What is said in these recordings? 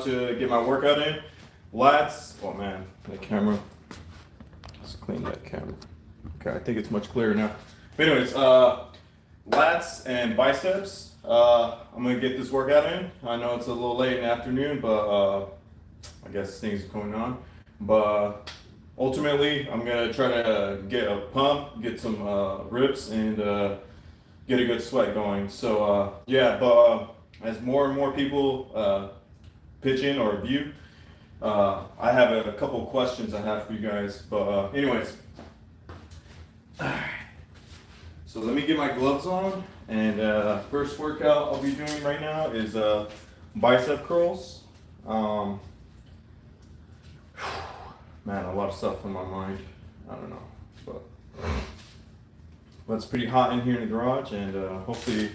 to get my workout in. Lats. Oh man, the camera. Let's clean that camera. Okay, I think it's much clearer now. But anyways, lats and biceps. I'm gonna get this workout in. I know it's a little late in the afternoon, but I guess things are going on. But ultimately, I'm gonna try to get a pump, get some rips, and get a good sweat going. So yeah, but as more and more people pitch in or view, I have a couple of questions I have for you guys. But anyways, so let me get my gloves on. And first workout I'll be doing right now is bicep curls. Man, a lot of stuff on my mind. I don't know, but it's pretty hot in here in the garage, and hopefully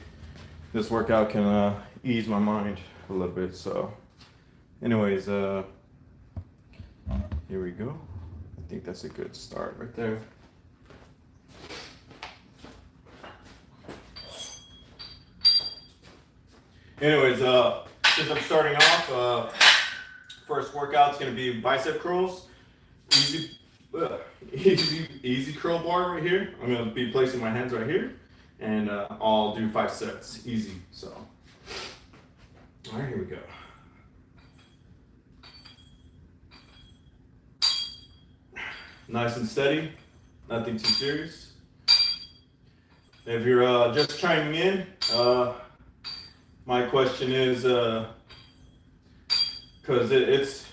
this workout can ease my mind a little bit. So, anyways, here we go. I think that's a good start right there. Anyways, since I'm starting off, first workout's gonna be bicep curls. Easy curl bar right here. I'm gonna be placing my hands right here, and I'll do 5 sets, easy. So, all right, here we go. Nice and steady, nothing too serious. If you're just chiming in, my question is, because it's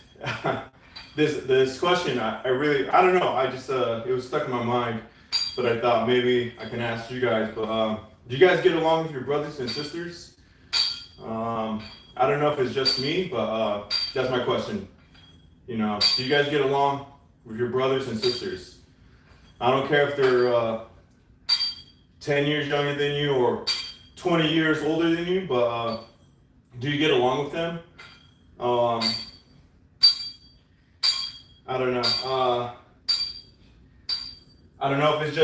this question, I don't know. I just it was stuck in my mind, but I thought maybe I can ask you guys. But do you guys get along with your brothers and sisters? I don't know if it's just me, but that's my question. You know, do you guys get along with your brothers and sisters? I don't care if they're 10 years younger than you or 20 years older than you, but do you get along with them? I don't know. I don't know if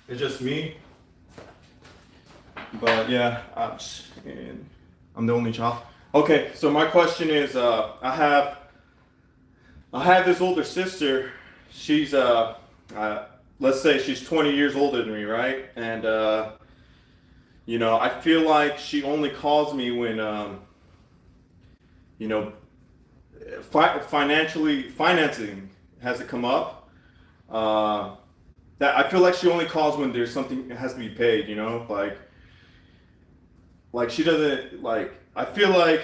it's just me, but yeah, I'm the only child. Okay, so my question is, I have this older sister. She's let's say she's 20 years older than me, right? And you know, I feel like she only calls me when you know, financing has to come up. That I feel like she only calls when there's something that has to be paid, you know, like she doesn't, like, I feel like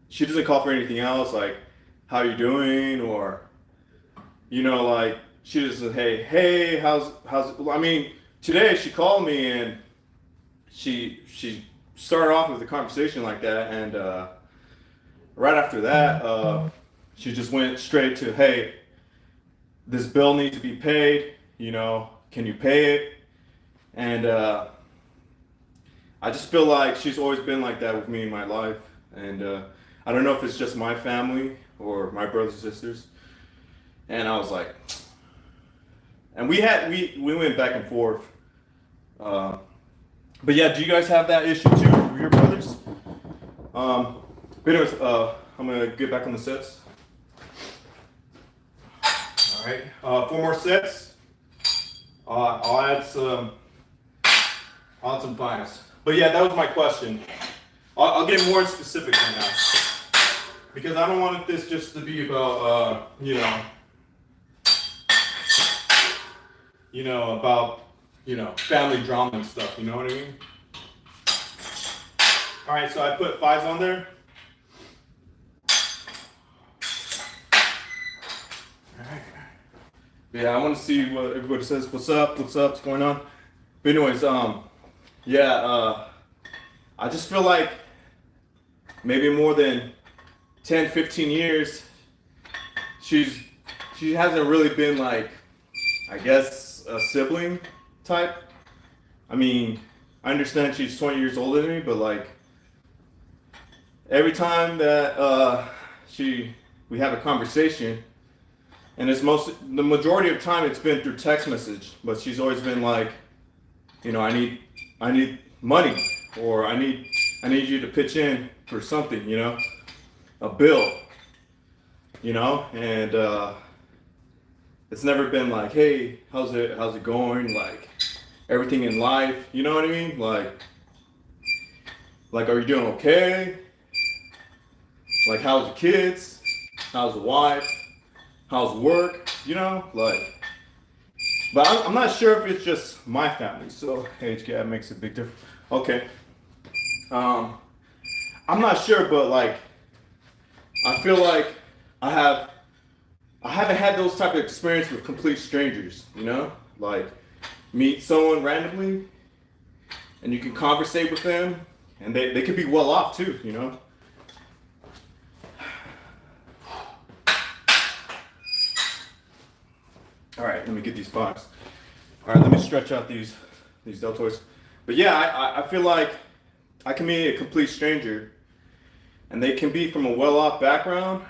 she doesn't call for anything else, like how you doing, or you know, like she just says, hey, how's I mean, today she called me and she started off with a conversation like that, and right after that, she just went straight to, hey, this bill needs to be paid, you know, can you pay it? And I just feel like she's always been like that with me in my life. And I don't know if it's just my family or my brothers and sisters. And I was like, and we went back and forth. But yeah, do you guys have that issue too with your brothers? But anyways, I'm gonna get back on the sets. All right, 4 more sets. I'll add some fives. But yeah, that was my question. I'll get more specific right now, because I don't want this just to be about about family drama and stuff. You know what I mean? All right, so I put 5s on there. Yeah, I want to see what everybody says. What's up? What's going on? But anyways, yeah, I just feel like maybe more than 10, 15 years, she hasn't really been like, I guess, a sibling type. I mean, I understand she's 20 years older than me, but like every time that we have a conversation, and the majority of time it's been through text message, but she's always been like, you know, I need money, or I need you to pitch in for something, you know. a bill, and it's never been like, hey, how's it going, like everything in life, you know what I mean, like are you doing okay, like how's the kids, how's the wife, how's work, like. But I'm not sure if it's just my family. So age gap makes a big difference. Okay. I'm not sure, but like I feel like I haven't had those type of experience with complete strangers. Like meet someone randomly, and you can conversate with them, and they could be well off too. All right, let me get these fives. All right, let me stretch out these deltoids. But yeah, I feel like I can meet a complete stranger, and they can be from a well-off background,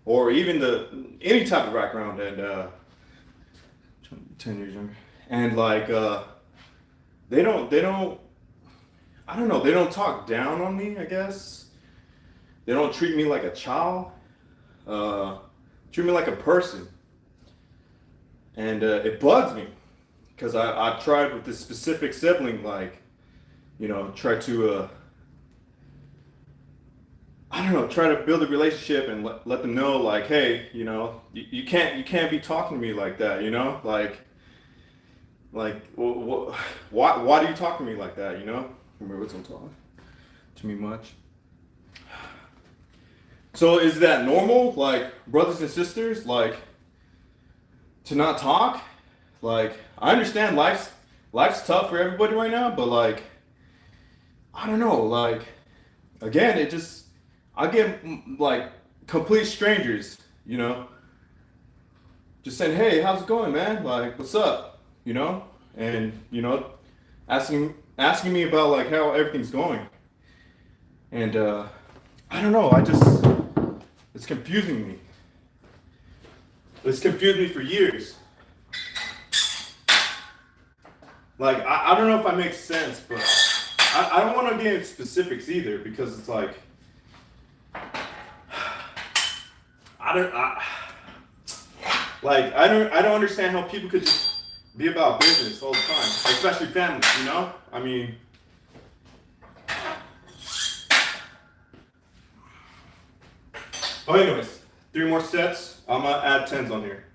or even any type of background, and 10 years younger, and like they don't I don't know, they don't talk down on me. I guess they don't treat me like a child. Treat me like a person. And it bugs me because I've tried with this specific sibling, like, try to, I don't know, try to build a relationship and let them know, like, hey, you can't be talking to me like that, like, why do you talk to me like that, Remember what's on talk to me much. So is that normal, like, brothers and sisters, like, to not talk? Like, I understand life's tough for everybody right now, but like, I don't know, like, again, I get like complete strangers, just saying, hey, how's it going, man? Like, what's up? And asking me about like how everything's going. And I don't know, it's confusing me. It's confused me for years. Like, I don't know if I make sense, but I don't want to get into specifics either, because it's like, I don't understand how people could just be about business all the time, especially families, I mean, anyways, 3 more sets. I'm gonna add 10s on here.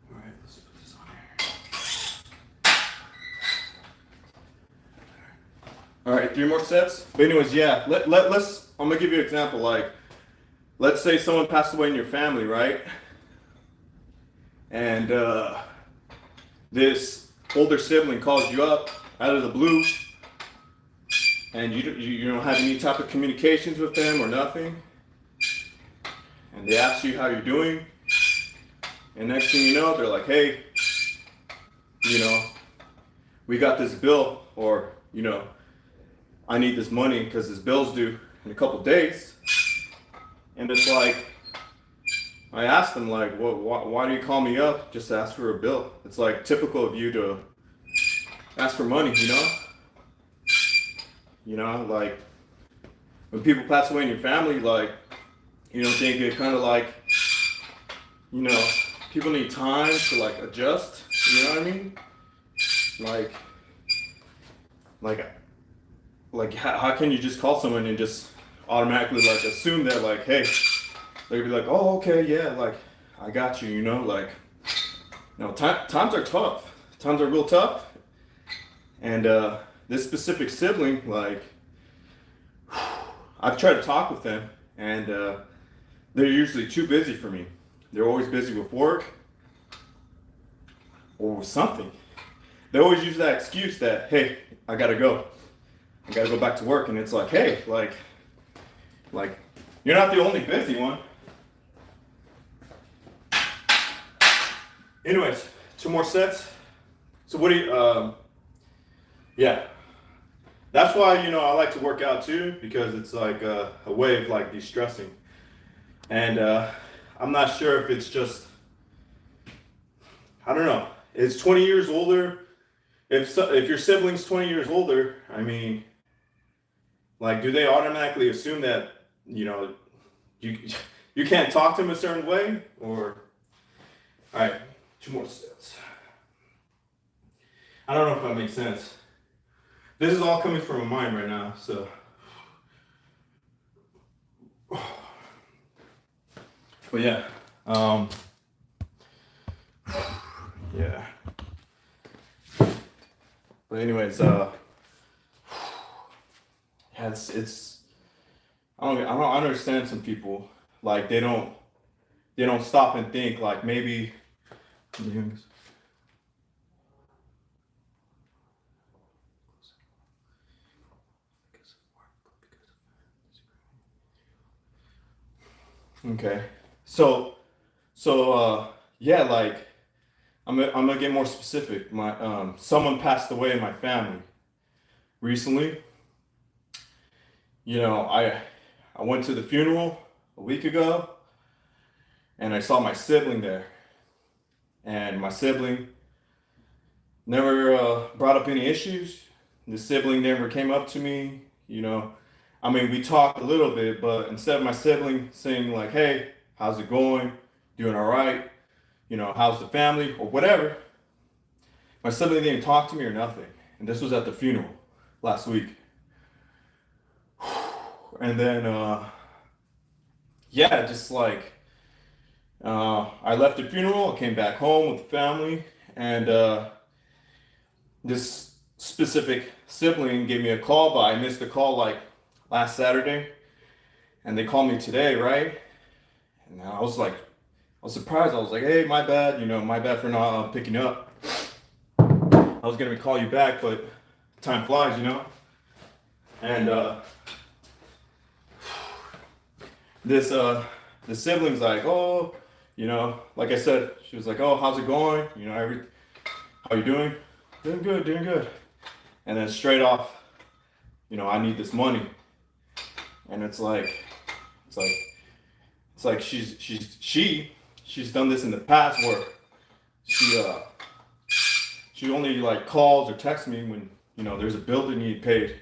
Alright, let's put this on here. Alright, 3 more sets. But anyways, yeah, let's I'm gonna give you an example. Like, let's say someone passed away in your family, right? And this older sibling calls you up out of the blue, and you don't have any type of communications with them or nothing, and they ask you how you're doing, and next thing you know, they're like, hey, we got this bill, or I need this money because this bill's due in a couple days. And it's like, I asked them, like, why do you call me up just to ask for a bill? It's like typical of you to ask for money, like when people pass away in your family, like, think it kind of like, people need time to like adjust, you know what I mean? Like how can you just call someone and just automatically like assume that, like, hey, they'd be like, oh, okay, yeah, like, I got you, like, times are tough. Times are real tough. And this specific sibling, like, I've tried to talk with them, and they're usually too busy for me. They're always busy with work or with something. They always use that excuse that, hey, I gotta go back to work. And it's like, hey, like, you're not the only busy one. Anyways, 2 more sets. So what do you, yeah. That's why, I like to work out too, because it's like a way of like de-stressing. And I'm not sure if it's just, I don't know. It's 20 years older. If your sibling's 20 years older, I mean, like, do they automatically assume that you know you you can't talk to them a certain way? Or all right, two more steps. I don't know if that makes sense. This is all coming from my mind right now. So, but yeah, um, yeah. But anyways, yeah, it's I don't understand some people, like they don't stop and think, like maybe. Okay, so yeah, like I'm gonna get more specific. My someone passed away in my family recently. You know, I went to the funeral a week ago, and I saw my sibling there, and my sibling never brought up any issues. The sibling never came up to me. You know, I mean, we talked a little bit, but instead of my sibling saying like, "Hey, how's it going? Doing all right? You know, how's the family or whatever," my sibling didn't talk to me or nothing. And this was at the funeral last week. And then, yeah, just like I left the funeral, I came back home with the family, and this specific sibling gave me a call, but I missed the call like last Saturday, and they called me today, right? And I was like, I was surprised. I was like, hey, my bad, you know, my bad for not picking up. I was gonna call you back, but time flies, you know. And this the siblings like, oh, you know, like I said, she was like, oh, how's it going? You know, how you doing? Doing good, doing good. And then straight off, you know, I need this money. And it's like it's like she's done this in the past where she she only like calls or texts me when, you know, there's a bill that need paid.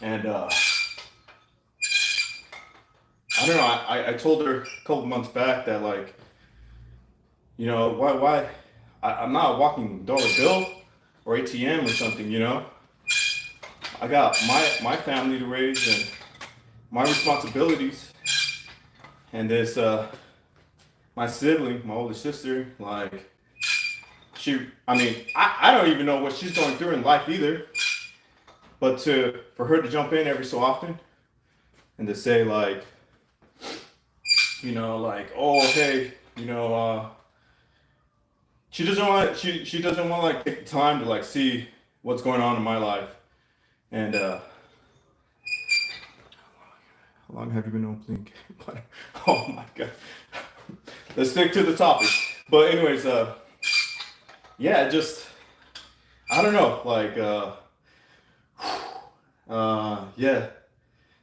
And I don't know, I told her a couple months back that, like, you know, I'm not a walking dollar bill or ATM or something, you know. I got my family to raise and my responsibilities. And this my sibling, my older sister, like, I mean, I don't even know what she's going through in life either. But for her to jump in every so often and to say like, you know, like, oh, hey, you know, she doesn't want to like take the time to like see what's going on in my life. And how long have you been opening? Oh my god. Let's stick to the topic. But anyways, yeah, just I don't know, like yeah,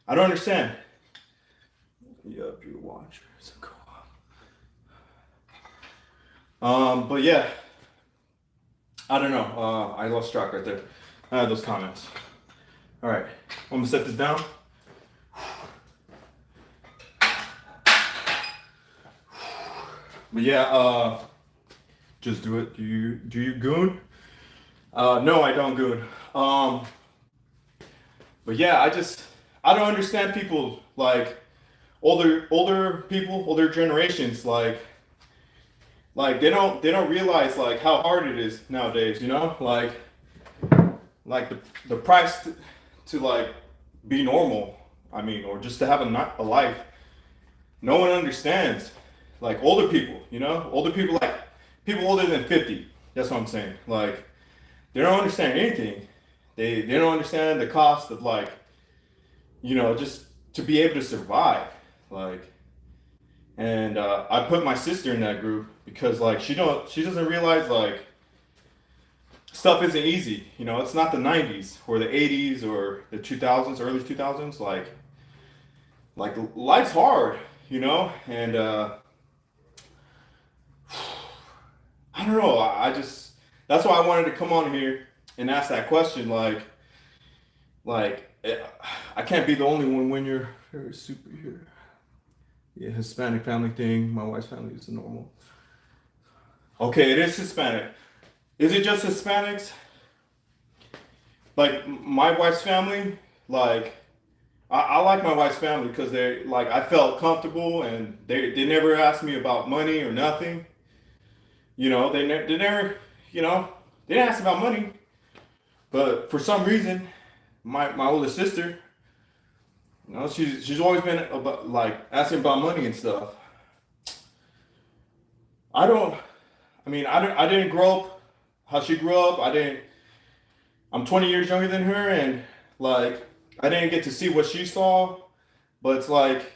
I don't understand. Yup, your watch. But yeah, I don't know. I lost track right there. I had those comments. All right, I'm gonna set this down. But yeah, just do it. Do you goon? No, I don't goon. But yeah, I don't understand people like older people, older generations, like they don't realize like how hard it is nowadays, you know? Like the price to like be normal, I mean, or just to have a life. No one understands. Like older people, you know? Older people, like people older than 50. That's what I'm saying. Like they don't understand anything. They don't understand the cost of, like, you know, just to be able to survive. Like, and I put my sister in that group because like she doesn't realize like stuff isn't easy. You know, it's not the 90s or the 80s or the 2000s, early 2000s. Like life's hard. you know, and I don't know. I just that's why I wanted to come on here and ask that question. I can't be the only one when you're very superhero. Yeah, Hispanic family thing. My wife's family is normal. Okay, it is Hispanic. Is it just Hispanics? Like my wife's family, like I like my wife's family because they like I felt comfortable and they never asked me about money or nothing. You know, they never, you know, they didn't ask about money. But for some reason, my older sister, you know, she's always been about like asking about money and stuff. I don't. I mean, I didn't grow up how she grew up. I didn't. I'm 20 years younger than her, and like I didn't get to see what she saw. But it's like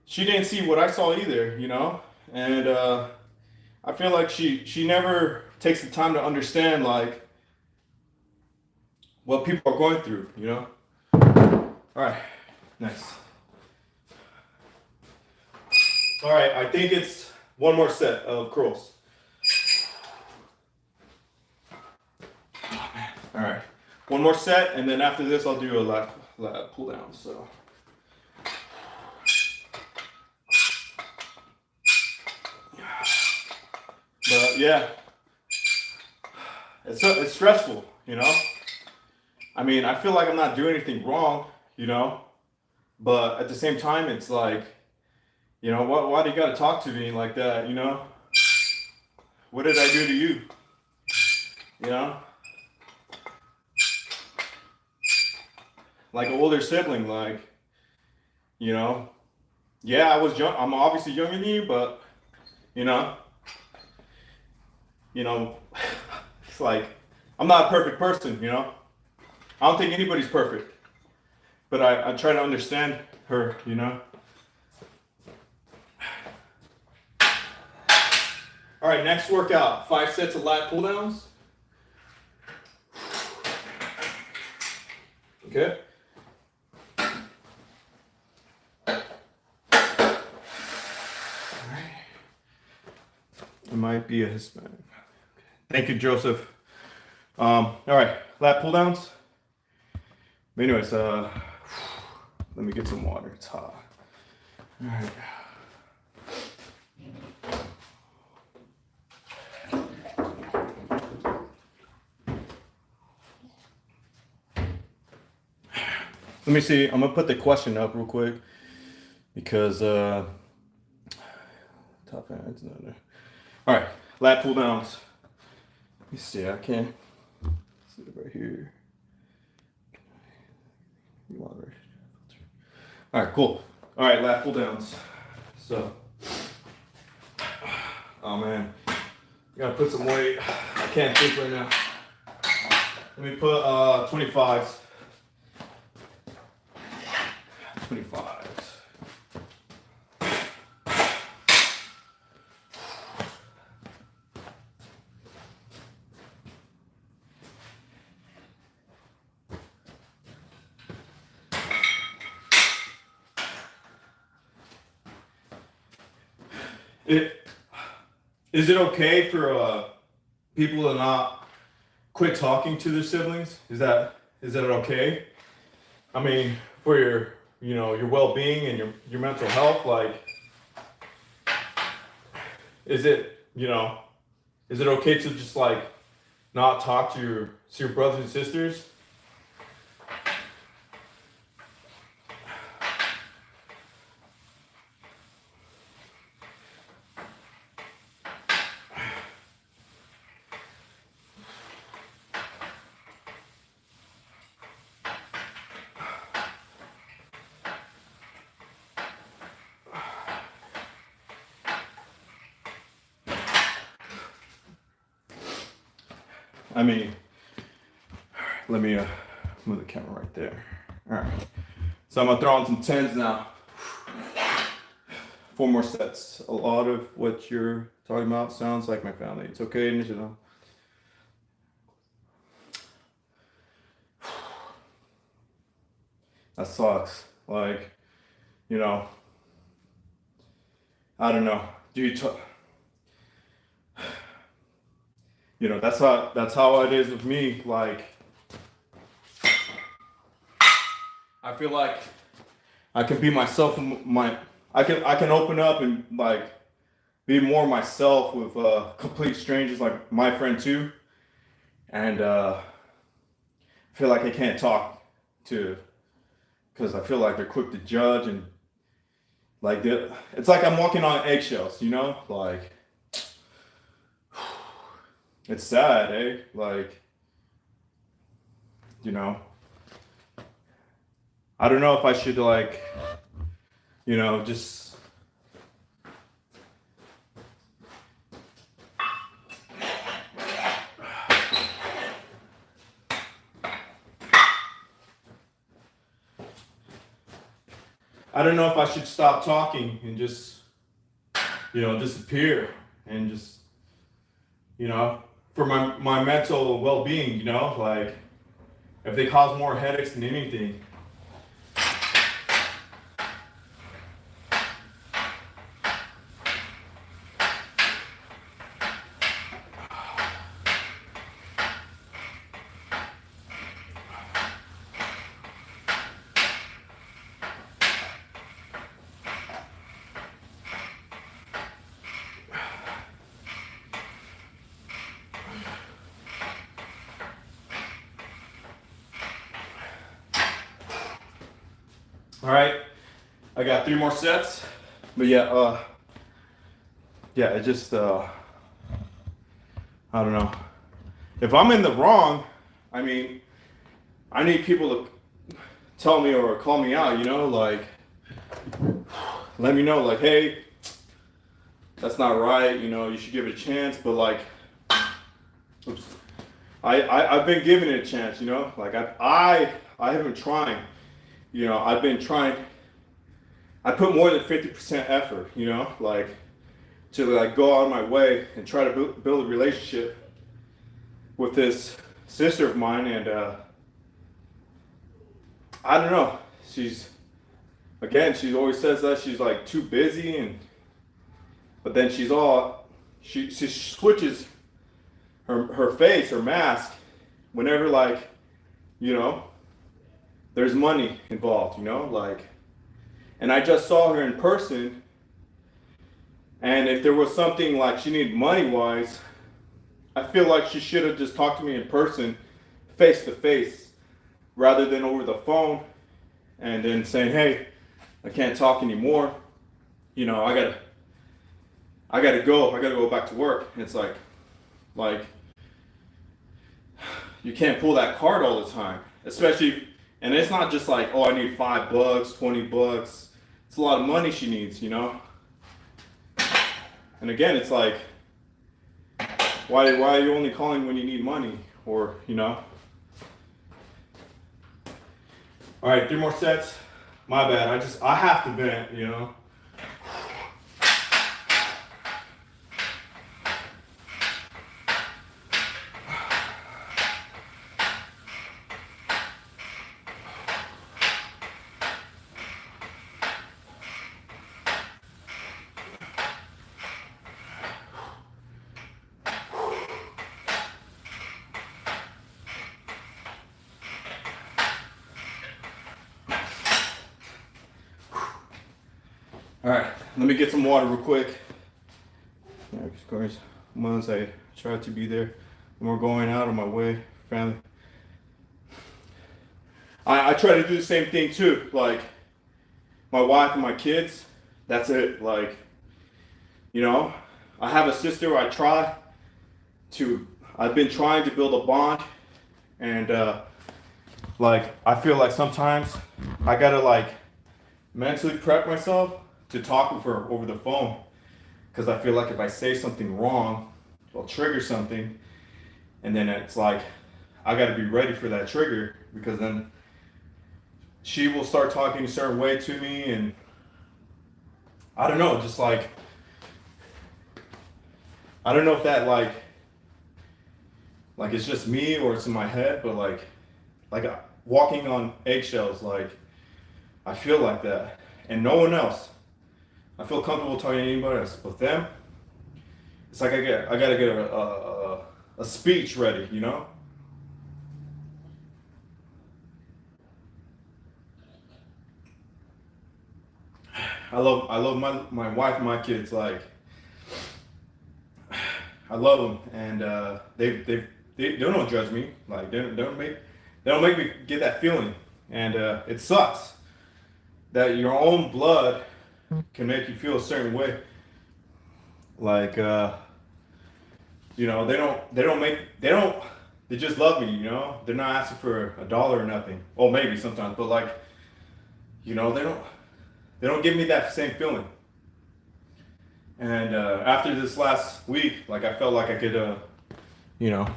she didn't see what I saw either, you know. And I feel like she never takes the time to understand like what people are going through, you know. All right, nice. All right, I think it's one more set of curls. All right, one more set, and then after this, I'll do a lat pull down. So. But yeah, it's stressful, you know. I mean, I feel like I'm not doing anything wrong, you know, but at the same time, it's like, you know, why do you gotta talk to me like that, you know? What did I do to you, you know? Like an older sibling, like, you know, yeah, I was young. I'm obviously younger than you, but you know, you know, it's like I'm not a perfect person, you know. I don't think anybody's perfect, but I try to understand her, you know. All right, next workout, 5 sets of lat pull downs. Okay. It might be a Hispanic. Thank you, Joseph. All right, lat pull downs. But anyways, let me get some water. It's hot. All right. Let me see. I'm gonna put the question up real quick because top hands. No. All right, lat pull downs. Let me see. I can't see it right here. All right, cool. All right, lat pull downs. So, oh man, gotta put some weight. I can't think right now. Let me put 25s. 25s. Is it okay for people to not quit talking to their siblings? Is that okay? I mean, for your your well being and your mental health, like, is it is it okay to just like not talk to your brothers and sisters? I mean, let me move the camera right there. All right. So I'm gonna throw on some tens now. 4 more sets. A lot of what you're talking about sounds like my family. It's okay, you know. That sucks. Like, you know, I don't know. Do you you know, that's how it is with me. Like, I feel like I can be myself. I can open up and like be more myself with complete strangers, like my friend too. And I feel like I can't talk to because I feel like they're quick to judge and like it's like I'm walking on eggshells. You know, like it's sad, eh? Like, you know, I don't know if I should like, just I don't know if I should stop talking and just, disappear and just, for my mental well-being, like if they cause more headaches than anything. All right, I got 3 more sets, but yeah, it just, I don't know. If I'm in the wrong, I mean, I need people to tell me or call me out, like, let me know, like, hey, that's not right, you should give it a chance, but like, oops, I've been giving it a chance, like I have been trying, I've been trying, I put more than 50% effort, like, to like go out of my way and try to build a relationship with this sister of mine, and I don't know. She always says that she's like too busy, but then she switches her face, her mask, whenever like, there's money involved, like, and I just saw her in person, and if there was something like she needed money wise, I feel like she should have just talked to me in person, face to face, rather than over the phone, and then saying, "Hey, I can't talk anymore. I gotta go. I gotta go back to work." And it's like you can't pull that card all the time, especially. And it's not just like, oh, I need $5, $20. It's a lot of money she needs, And again, it's like, why are you only calling when you need money? Or, All right, 3 more sets. My bad. I have to vent, All right, let me get some water real quick. Yeah, of course, once I try to be there when we're going out of my way, family. I try to do the same thing too, like my wife and my kids. That's it. Like, I have a sister. I've been trying to build a bond, and like I feel like sometimes I gotta like mentally prep myself to talk with her over the phone, because I feel like if I say something wrong, it'll trigger something, and then it's like I got to be ready for that trigger, because then she will start talking a certain way to me, and I don't know, just like I don't know if that like it's just me or it's in my head, but like walking on eggshells, like I feel like that, and no one else. I feel comfortable talking to anybody else. But them, it's like I gotta get a speech ready, you know. I love my wife and my kids. Like I love them, and they don't judge me. Like they don't make me get that feeling, and it sucks that your own blood can make you feel a certain way. Like you know, they just love me. You know, they're not asking for a dollar or nothing. Well, maybe sometimes, but like you know, they don't give me that same feeling. And after this last week, like I felt like I could, you know,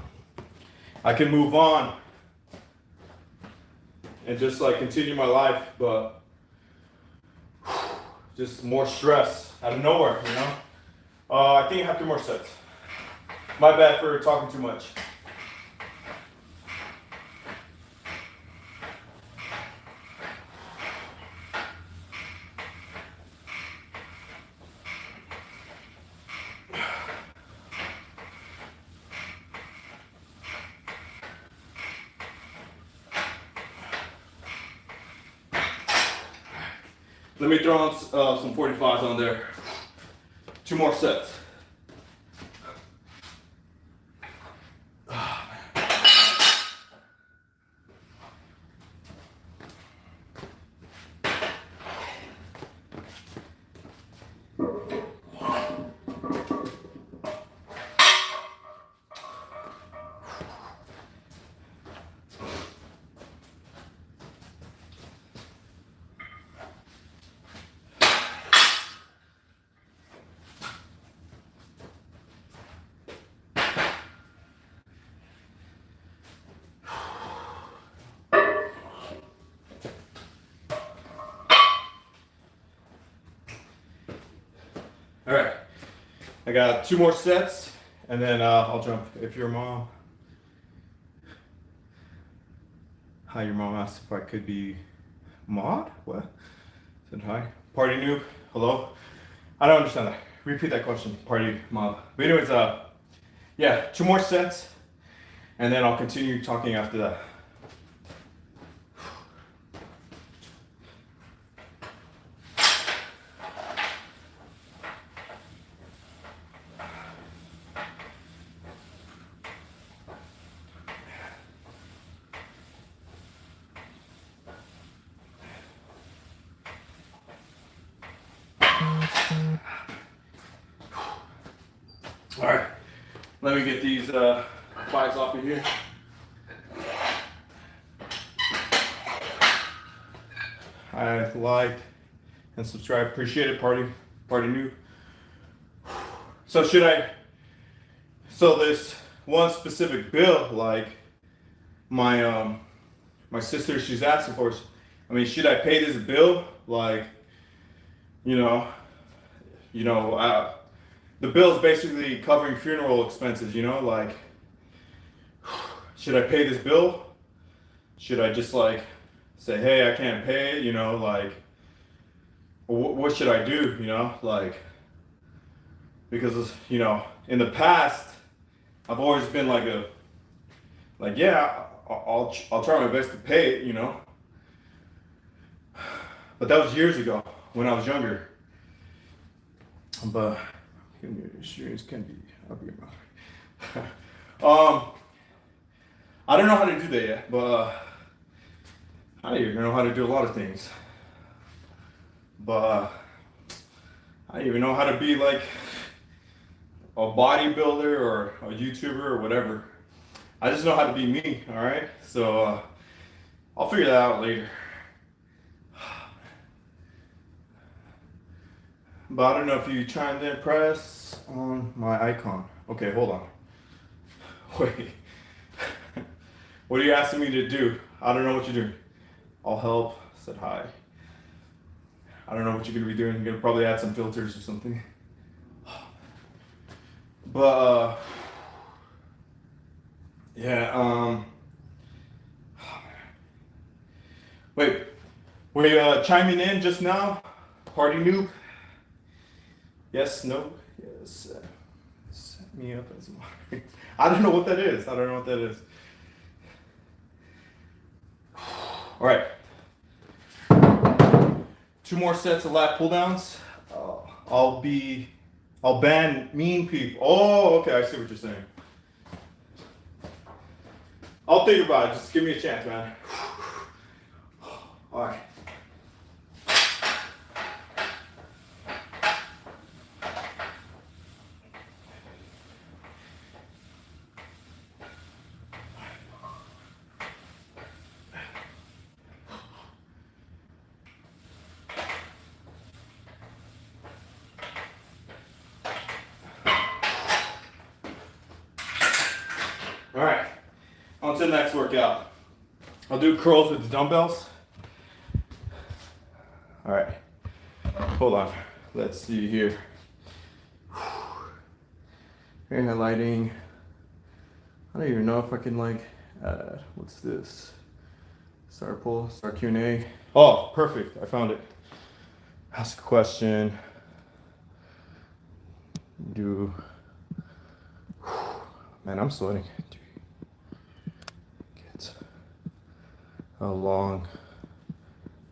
I can move on and just like continue my life, but just more stress out of nowhere, you know. I think I have 2 more sets. My bad for talking too much. Let me throw on some 45s on there. 2 more sets. All right, I got 2 more sets, and then I'll jump. If your mom, hi, your mom asked if I could be mod. What? Said hi. Party noob. Hello. I don't understand that. Repeat that question. Party mob. But anyways, yeah, 2 more sets, and then I'll continue talking after that. All right, let me get these fives off of here. I like and subscribe. Appreciate it, party new. So so this one specific bill, like my sister, she's asking for. I mean, should I pay this bill? Like, you know, you know, the bill is basically covering funeral expenses. You know, like, should I pay this bill? Should I just like say, hey, I can't pay it? You know, like, what should I do? You know, like, because you know, in the past, I've always been like, yeah, I'll try my best to pay it. You know, but that was years ago when I was younger. But experience can be I'll be I don't know how to do that yet, but I don't even know how to do a lot of things. But I don't even know how to be like a bodybuilder or a YouTuber or whatever. I just know how to be me, all right? So I'll figure that out later. But I don't know if you trying to press on my icon. Okay, hold on. Wait. What are you asking me to do? I don't know what you're doing. I'll help. Said hi. I don't know what you're gonna be doing. You're gonna probably add some filters or something. But yeah. Wait. Were you chiming in just now? Party noob. Yes, no, yes. Set me up as my. I don't know what that is. I don't know what that is. All right. 2 more sets of lat pull downs. I'll ban mean people. Oh, okay, I see what you're saying. I'll think about it. Just give me a chance, man. All right. All right, on to the next workout. I'll do curls with the dumbbells. All right, hold on. Let's see here. Hair lighting. I don't even know if I can what's this? Start pull, start Q&A. Oh, perfect, I found it. Ask a question. Man, I'm sweating. Get along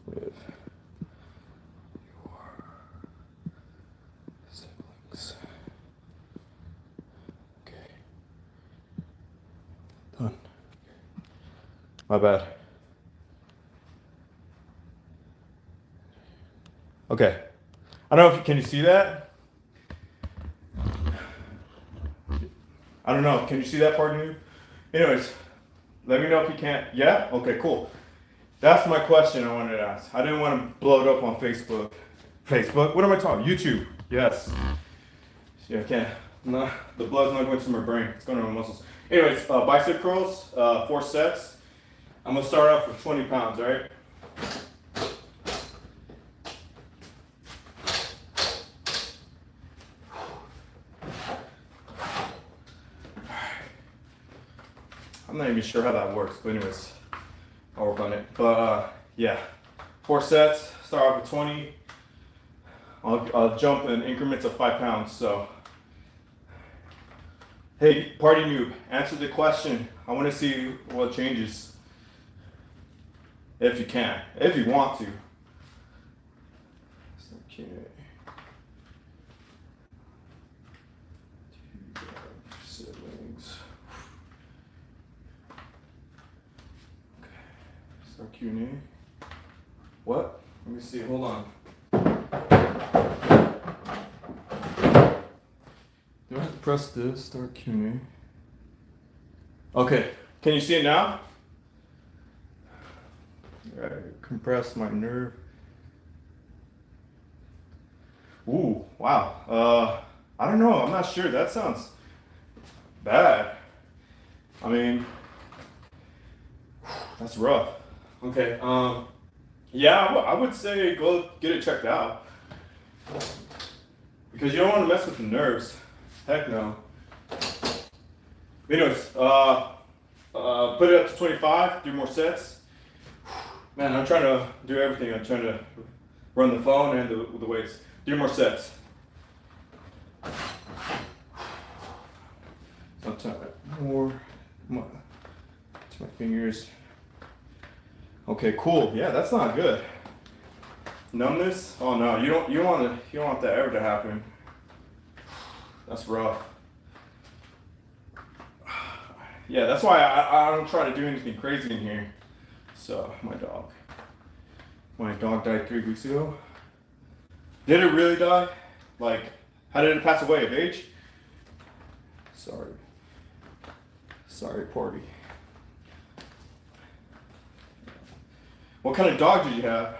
with your siblings. Okay. Done. My bad. Okay. I don't know if can you see that? I don't know. Can you see that part of you? Anyways, let me know if you can't. Yeah? Okay, cool. That's my question I wanted to ask. I didn't want to blow it up on Facebook. Facebook? What am I talking? YouTube. Yes. Yeah, I can't. No, the blood's not going to my brain. It's going to my muscles. Anyways, bicep curls, 4 sets. I'm going to start off with 20 pounds, all right? I'm not even sure how that works, but anyways, I'll work on it. But yeah, 4 sets, start off with 20. I'll jump in increments of 5 pounds, so. Hey, party noob, answer the question. I want to see what changes. If you can, if you want to. Okay. Siblings. Start Q&A. What? Let me see, hold on. Do I have to press this? Start Q&A. Okay, can you see it now? Compress my nerve. Ooh, wow. I don't know, I'm not sure. That sounds bad. I mean, that's rough. Okay, yeah, I would say go get it checked out. Because you don't want to mess with the nerves. Heck no. Anyways, put it up to 25, do more sets. Man, I'm trying to do everything. I'm trying to run the phone and the weights. Do more sets. Sometimes more. To my fingers. Okay, cool. Yeah, that's not good. Numbness? Oh no, you don't want that ever to happen. That's rough. Yeah, that's why I don't try to do anything crazy in here. So, my dog died 3 weeks ago. Did it really die? Like, how did it pass away? Of age? Sorry, party. What kind of dog did you have?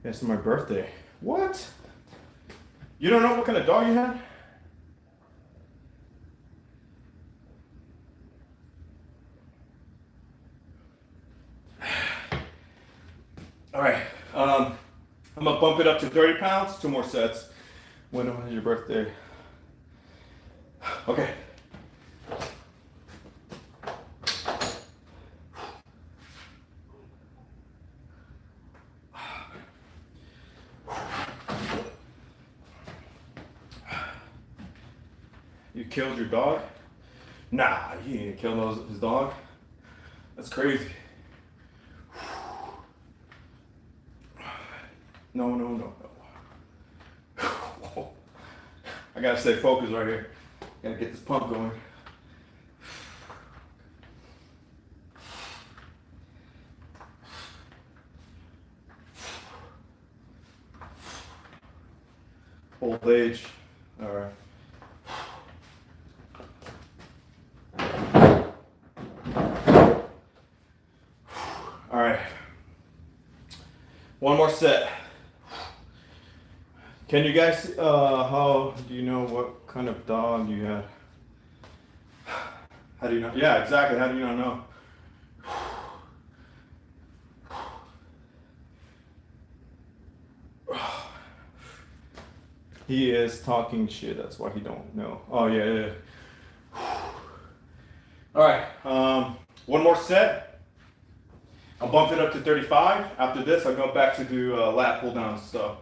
It's my birthday. What? You don't know what kind of dog you had? All right. I'm gonna bump it up to 30 pounds, 2 more sets. When is your birthday? Okay. You killed your dog? Nah, he didn't kill his dog. That's crazy. No. I gotta stay focused right here. Gotta get this pump going. Old age. All right. All right. One more set. Can you guys, how do you know what kind of dog you had? How do you know? Yeah, exactly. How do you not know? He is talking shit. That's why he don't know. Oh yeah. All right. One more set. I'll bump it up to 35. After this, I'll go back to do lat pull downs. So.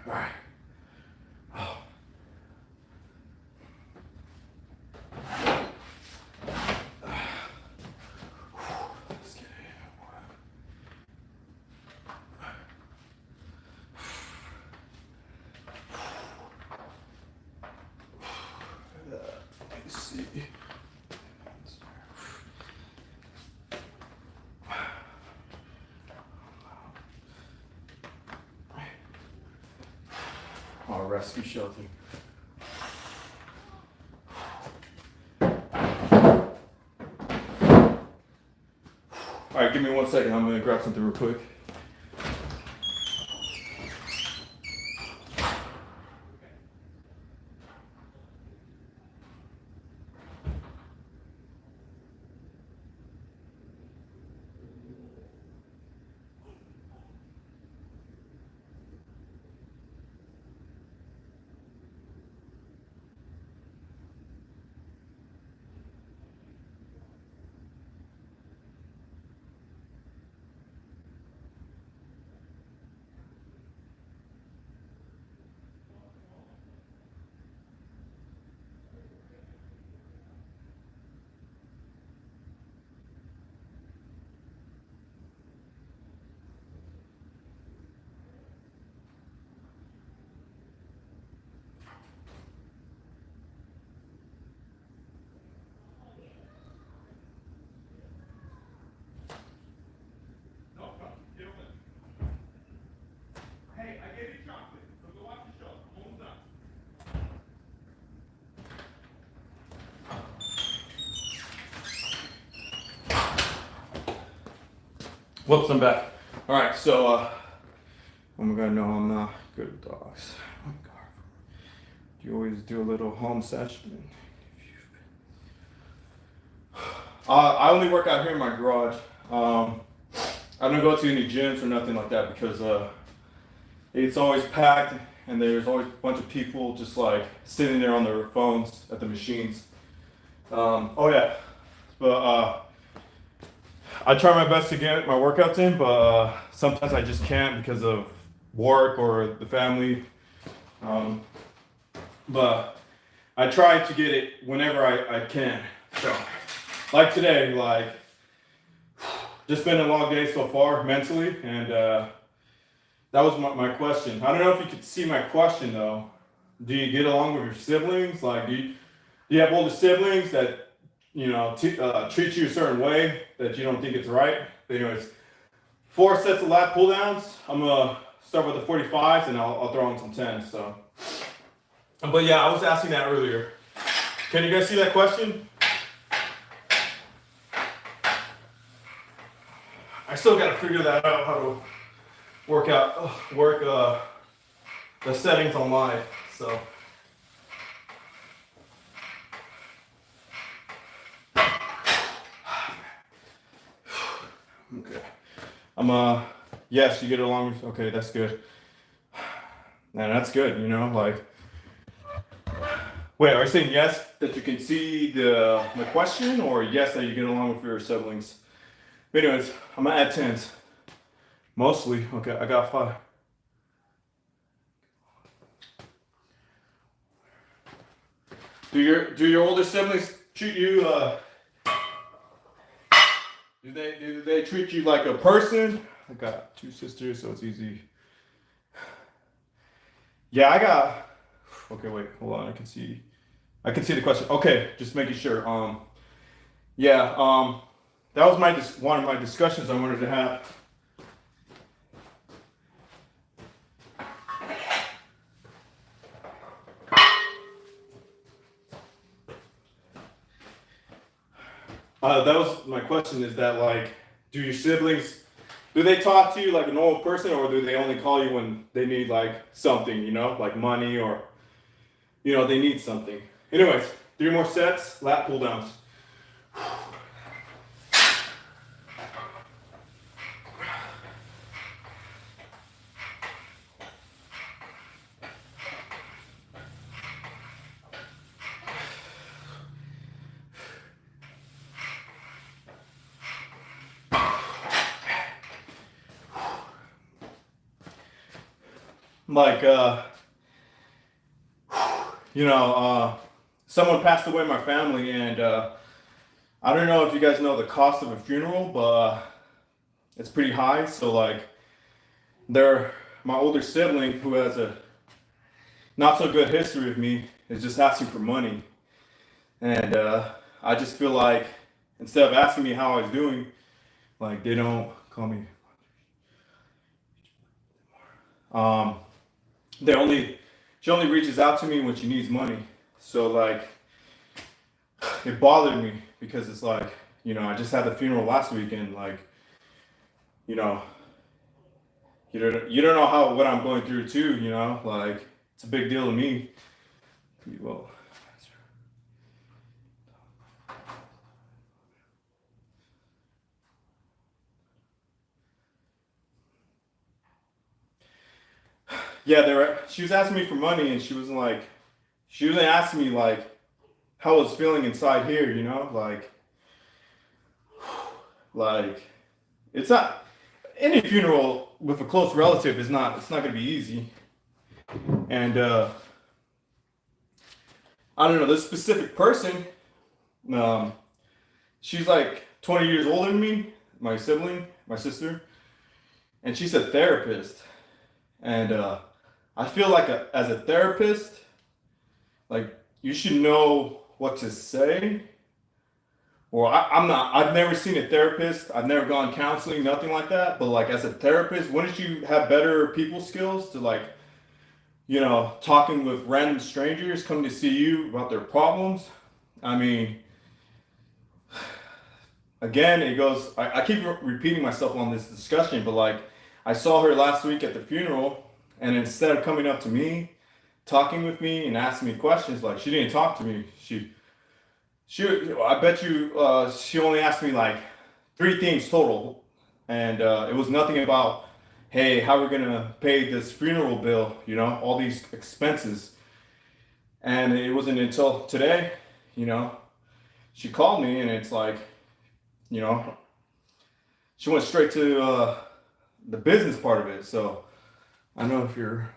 All right. Let's see. Oh, rescue shelter. All right, give me 1 second. I'm gonna grab something real quick. Whoops, I'm back. All right, so, oh my God, no, I'm not good with dogs. Oh my God. Do you always do a little home session? I only work out here in my garage. I don't go to any gyms or nothing like that because it's always packed and there's always a bunch of people just like sitting there on their phones at the machines. Oh yeah, but I try my best to get my workouts in, but sometimes I just can't because of work or the family. But I try to get it whenever I can. So, like today, like just been a long day so far mentally, and that was my question. I don't know if you could see my question though. Do you get along with your siblings? Like, do you have older siblings that treat you a certain way that you don't think it's right? But anyways, 4 sets of lat pull downs. I'm gonna start with the 45s and I'll throw in some 10s. So, but yeah, I was asking that earlier. Can you guys see that question? I still gotta figure that out, how to work the settings on live. So. Okay. I'm yes, you get along with, okay, that's good. Man, that's good, you know, like, wait, are you saying yes that you can see the question, or yes that you get along with your siblings? But anyways, I'm gonna add tens. Mostly, okay, I got five. Do your older siblings treat you do they treat you like a person? I got two sisters, so it's easy. Yeah, I got. Okay, wait, hold on. I can see the question. Okay, just making sure. Yeah. That was one of my discussions I wanted to have. That was my question. Is that like, do your siblings, do they talk to you like a normal person, or do they only call you when they need like something, like money, or they need something? Anyways, 3 more sets, lat pull downs. Like, someone passed away in my family, and I don't know if you guys know the cost of a funeral, but it's pretty high. So like, they're my older sibling who has a not so good history with me is just asking for money, and I just feel like instead of asking me how I was doing, like they don't call me. Um, they only she only reaches out to me when she needs money. So like, it bothered me because it's like, I just had the funeral last week, and like, you know, you don't know how what I'm going through too. Like it's a big deal to me. Well, yeah, she was asking me for money, and she wasn't asking me like how I was feeling inside here. Like it's not any funeral with a close relative is not it's not gonna be easy. And I don't know, this specific person, um, she's like 20 years older than me, my sibling, my sister, and she's a therapist. And I feel like as a therapist, like you should know what to say. Or I'm not. I've never seen a therapist. I've never gone counseling, nothing like that. But like as a therapist, wouldn't you have better people skills to like, talking with random strangers coming to see you about their problems? I mean, again, it goes. I keep repeating myself on this discussion, but like, I saw her last week at the funeral, and instead of coming up to me, talking with me, and asking me questions, like she didn't talk to me. I bet you, she only asked me like three things total, and it was nothing about, hey, how we're gonna pay this funeral bill, all these expenses. And it wasn't until today, you know, she called me, and it's like, you know, she went straight to the business part of it. So I don't know if you're.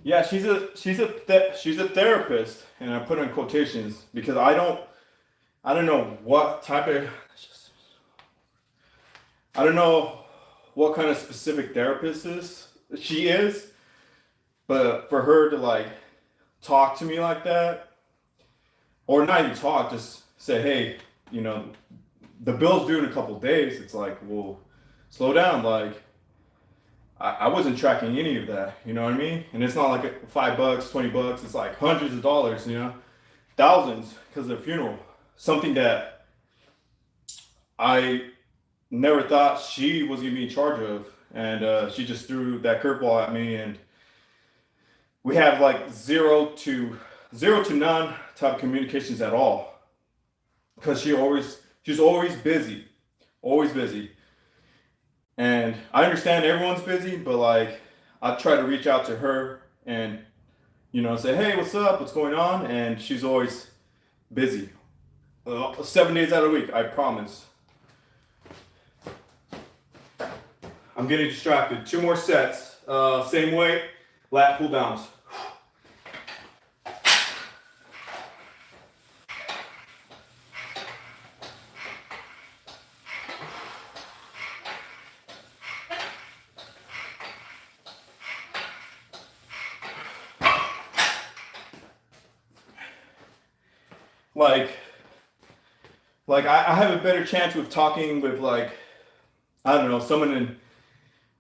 Yeah, she's a therapist, and I put in quotations because I don't know what type of I don't know what kind of specific therapist she is, but for her to like talk to me like that, or not even talk, just say, hey, you know, the bill's due in a couple days. It's like, well, slow down. Like, I wasn't tracking any of that. You know what I mean? And it's not like $5, $20. It's like hundreds of dollars. Thousands because of the funeral. Something that I never thought she was gonna be in charge of, and she just threw that curveball at me, and we have like zero to none type of communications at all, because she's always busy. And I understand everyone's busy, but like I try to reach out to her and say, hey, what's up, what's going on, and she's always busy, 7 days out of the week, I promise. I'm getting distracted. 2 more sets, same weight, lat pull downs. Like I have a better chance with talking with, like, I don't know, someone in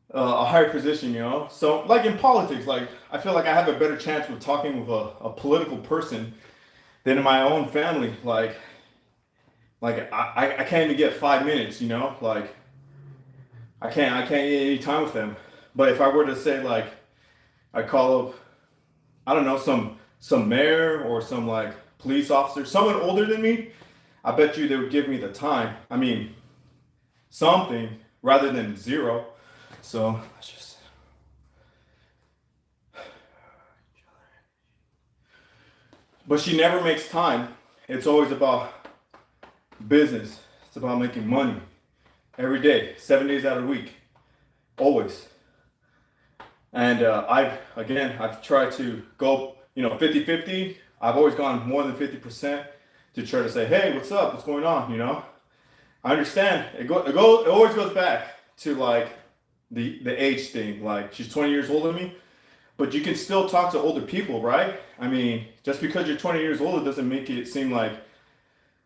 a higher position, So like in politics, like I feel like I have a better chance with talking with a political person than in my own family. Like I can't even get 5 minutes, Like I can't get any time with them. But if I were to say, like, I call up, I don't know, some mayor or some like police officer, someone older than me, I bet you they would give me the time. I mean, something rather than zero. So let's just. But she never makes time. It's always about business. It's about making money every day, 7 days out of the week, always. And I've tried to go, 50-50. I've always gone more than 50% to try to say, hey, what's up? What's going on? I understand. It always goes back to like the age thing. Like, she's 20 years older than me, but you can still talk to older people, right? I mean, just because you're 20 years older doesn't make it seem like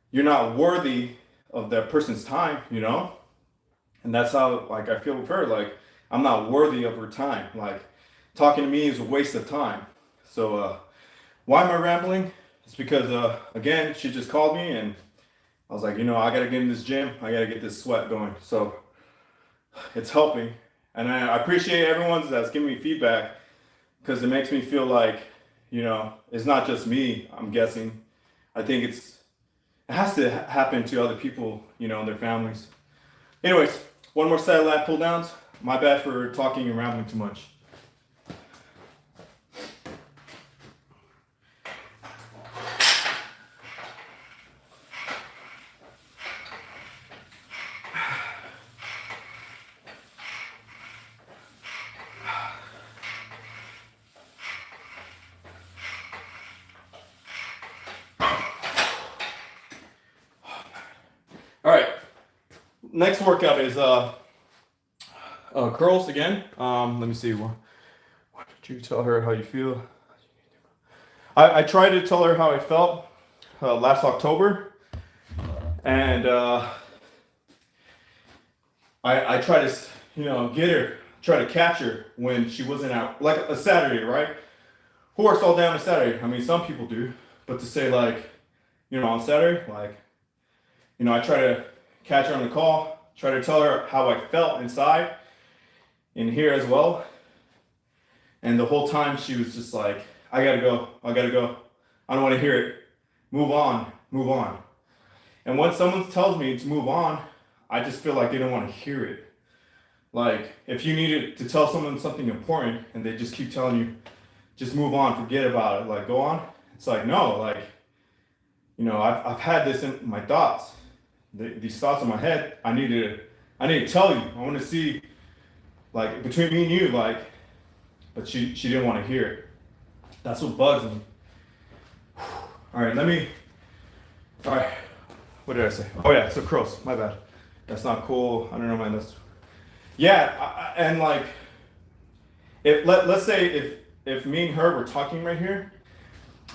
you're not worthy of that person's time, And that's how, like, I feel with her. Like, I'm not worthy of her time. Like, talking to me is a waste of time. So, why am I rambling? It's because, again, she just called me and I was like, I got to get in this gym. I got to get this sweat going. So it's helping. And I appreciate everyone that's giving me feedback, because it makes me feel like, it's not just me, I'm guessing. I think it has to happen to other people, and their families. Anyways, 1 more set of lat pull downs. My bad for talking and rambling too much. All right, next workout is curls again. Let me see. Why don't you tell her how you feel? I tried to tell her how I felt last October, and I tried to, try to catch her when she wasn't out, like a Saturday, right? Who works all day on a Saturday? I mean, some people do, but to say, like, on Saturday, like, I try to catch her on the call, try to tell her how I felt inside, in here as well. And the whole time she was just like, I gotta go. I don't want to hear it. Move on. And when someone tells me to move on, I just feel like they don't want to hear it. Like, if you needed to tell someone something important and they just keep telling you, just move on, forget about it, like, go on. It's like, no, like, I've had this in my thoughts. These thoughts in my head, I need to tell you. I want to see, like, between me and you, like, but she didn't want to hear it. That's what bugs me. All right, what did I say? Oh yeah, so curls, my bad. That's not cool. I don't know, man. And like, let's say if me and her were talking right here,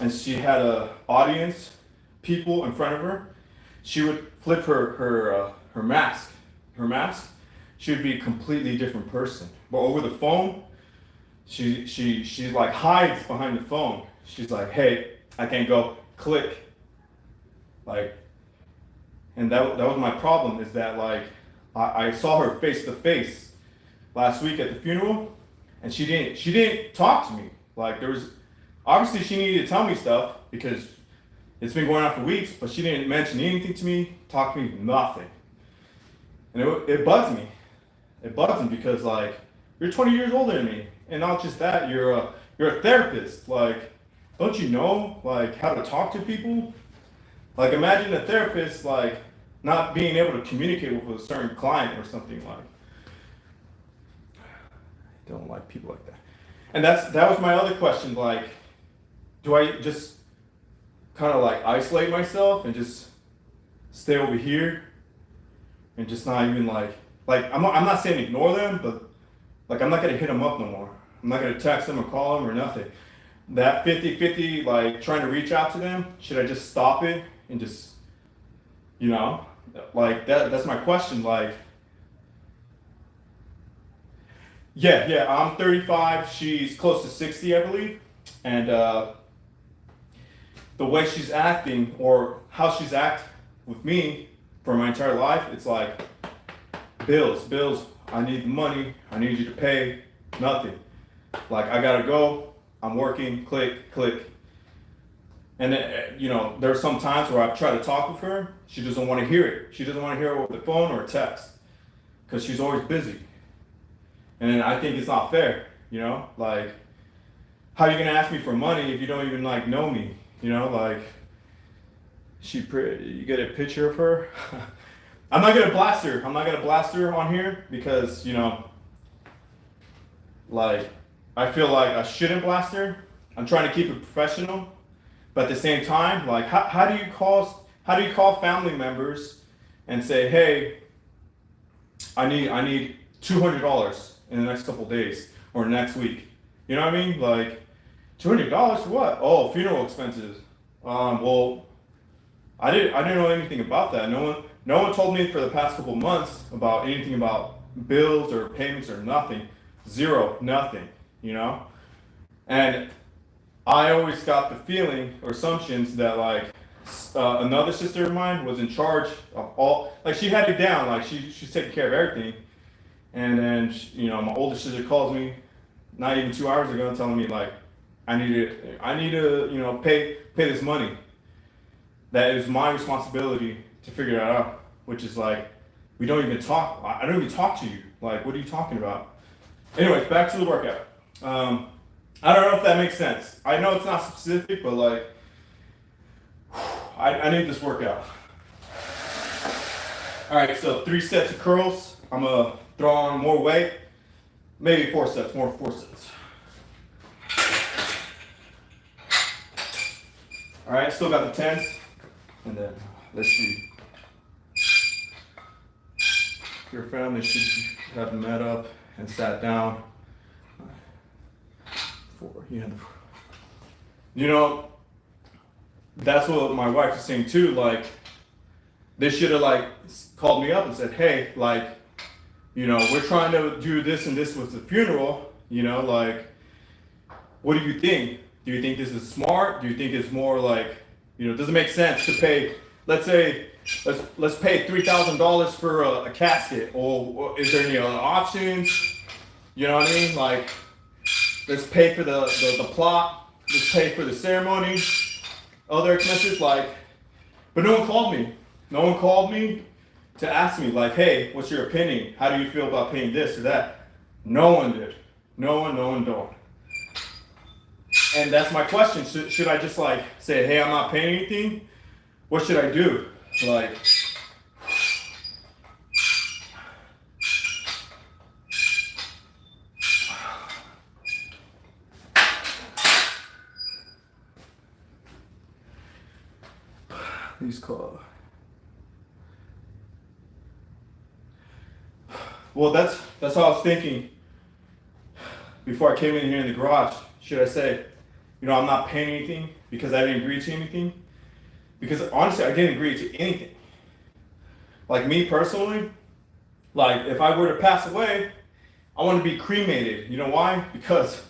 and she had a audience, people in front of her, she would flip her mask. She would be a completely different person. But over the phone, she like hides behind the phone. She's like, hey, I can't go. Click. Like, and that was my problem, is that, like, I saw her face to face last week at the funeral, and she didn't talk to me. Like there was, obviously she needed to tell me stuff because it's been going on for weeks, but she didn't mention anything to me, talk to me, nothing. And it bugs me. It bugs me because like, you're 20 years older than me. And not just that, you're a therapist. Like, don't you know like how to talk to people? Like imagine a therapist like not being able to communicate with a certain client or something like. I don't like people like that. And that was my other question, like, do I just kind of like isolate myself and just stay over here and just not even like I'm not saying ignore them, but like I'm not gonna hit them up no more. I'm not gonna text them or call them or nothing. That 50-50 like trying to reach out to them, should I just stop it and just, you know, like that's my question. Like, yeah, I'm 35, she's close to 60, I believe. And the way she's acting or how she's acted with me for my entire life, it's like bills, I need money, I need you to pay, nothing. Like I gotta go, I'm working, click. And then, you know, there are some times where I try to talk with her, she doesn't want to hear it. She doesn't want to hear it over the phone or text because she's always busy. And I think it's not fair, you know, like how are you gonna ask me for money if you don't even like know me, you know, like you get a picture of her. I'm not gonna blast her on here because, you know, like I feel like I shouldn't blast her. I'm trying to keep it professional, but at the same time, like how do you call family members and say, hey, I need $200 in the next couple of days or next week. You know what I mean? Like $200 for what? Oh, funeral expenses. Well, I didn't know anything about that. No one told me for the past couple months about anything about bills or payments or nothing. Zero, nothing, you know? And I always got the feeling or assumptions that like another sister of mine was in charge of all, like she had it down, like she's taking care of everything. And then, you know, my older sister calls me not even 2 hours ago telling me like, I need to, you know, pay this money. That is my responsibility to figure that out, which is like, we don't even talk. I don't even talk to you. Like, what are you talking about? Anyways, back to the workout. I don't know if that makes sense. I know it's not specific, but like, I need this workout. All right, so 3 sets of curls. I'm gonna throw on more weight, maybe 4 sets, more 4 sets. All right, still got the 10s, and then let's see. Your family should have met up and sat down. You know, that's what my wife is saying too. Like, they should have like called me up and said, hey, like, you know, we're trying to do this and this with the funeral. You know, like, what do you think? Do you think this is smart? Do you think it's more like, you know, does it make sense to pay? Let's say, let's pay $3,000 for a casket, or is there any other options? You know what I mean? Like, let's pay for the plot. Let's pay for the ceremony. Other expenses, like, but no one called me. No one called me to ask me, like, hey, what's your opinion? How do you feel about paying this or that? No one did. No one don't. And that's my question. Should I just like say, hey, I'm not paying anything? What should I do? Like, these call. Well, that's how I was thinking before I came in here in the garage. Should I say, you know, I'm not paying anything because I didn't agree to anything? Because honestly, I didn't agree to anything. Like me personally, like if I were to pass away, I want to be cremated. You know why? Because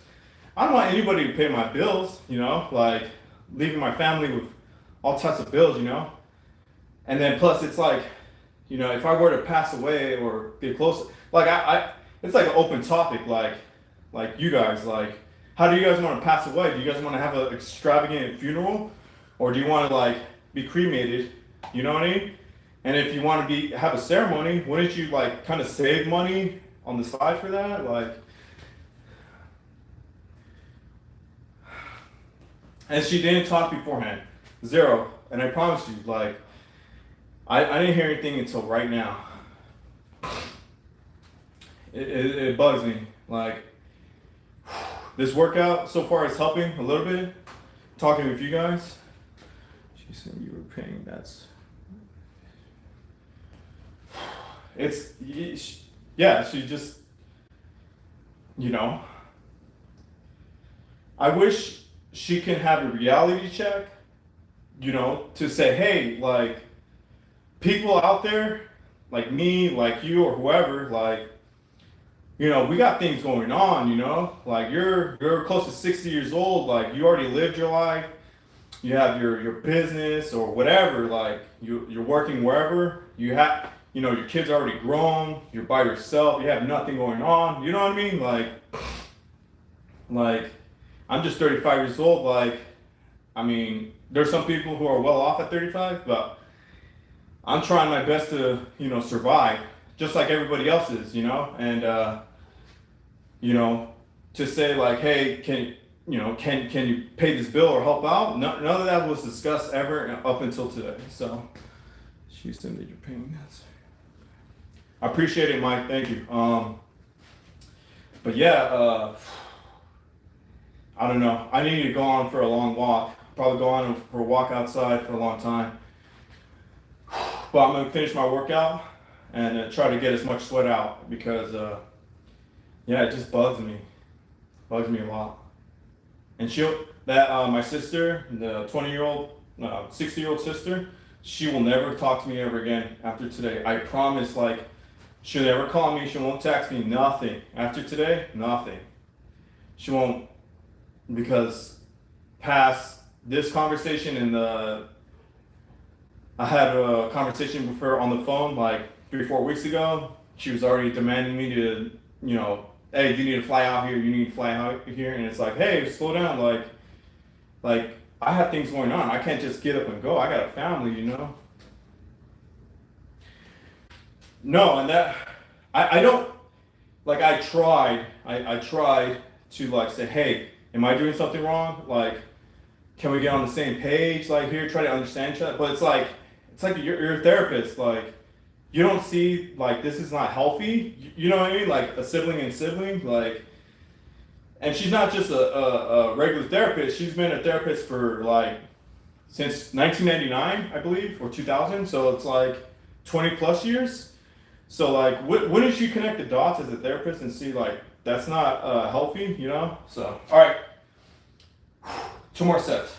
I don't want anybody to pay my bills, you know, like leaving my family with all types of bills, you know? And then plus it's like, you know, if I were to pass away or get close, like I it's like an open topic, like you guys, like, how do you guys want to pass away? Do you guys want to have an extravagant funeral, or do you want to like be cremated? You know what I mean? And if you want to have a ceremony, wouldn't you like kind of save money on the side for that? Like, and she didn't talk beforehand, zero. And I promise you, like, I didn't hear anything until right now. It bugs me. Like, this workout so far is helping a little bit. Talking with you guys. She said you were paying. Yeah, she just, you know. I wish she can have a reality check, you know, to say, hey, like, people out there, like me, like you, or whoever, like, you know, we got things going on, you know, like you're close to 60 years old, like you already lived your life, you have your business or whatever, like you're working wherever, you have, you know, your kids are already grown, you're by yourself, you have nothing going on, you know what I mean? Like I'm just 35 years old, like, I mean, there's some people who are well off at 35, but I'm trying my best to, you know, survive, just like everybody else is, you know, and, you know, to say like, hey, can you pay this bill or help out? None of that was discussed ever up until today. So she said that you're paying that. I appreciate it, Mike. Thank you. But yeah, I don't know. I need to go on for a long walk. Probably go on for a walk outside for a long time. But I'm gonna finish my workout and try to get as much sweat out because, yeah, it just bugs me a lot. And my sister, the 20-year-old, 60-year-old sister, she will never talk to me ever again after today. I promise, like, she'll never call me, she won't text me, nothing. After today, nothing. She won't, because past this conversation and I had a conversation with her on the phone like 3-4 weeks ago. She was already demanding me to, you know, hey, you need to fly out here, you need to fly out here. And it's like, hey, slow down. Like I have things going on. I can't just get up and go. I got a family, you know? No, and that, I don't, like I tried to like say, hey, am I doing something wrong? Like, can we get on the same page? Like here, try to understand each other. But it's like you're a therapist. Like you don't see like this is not healthy. You know what I mean? Like a sibling and sibling. Like, and she's not just a regular therapist. She's been a therapist for like since 1999, I believe, or 2000. So it's like 20 plus years. So like, wouldn't you connect the dots as a therapist and see like that's not healthy? You know? So all right. 2 more sets.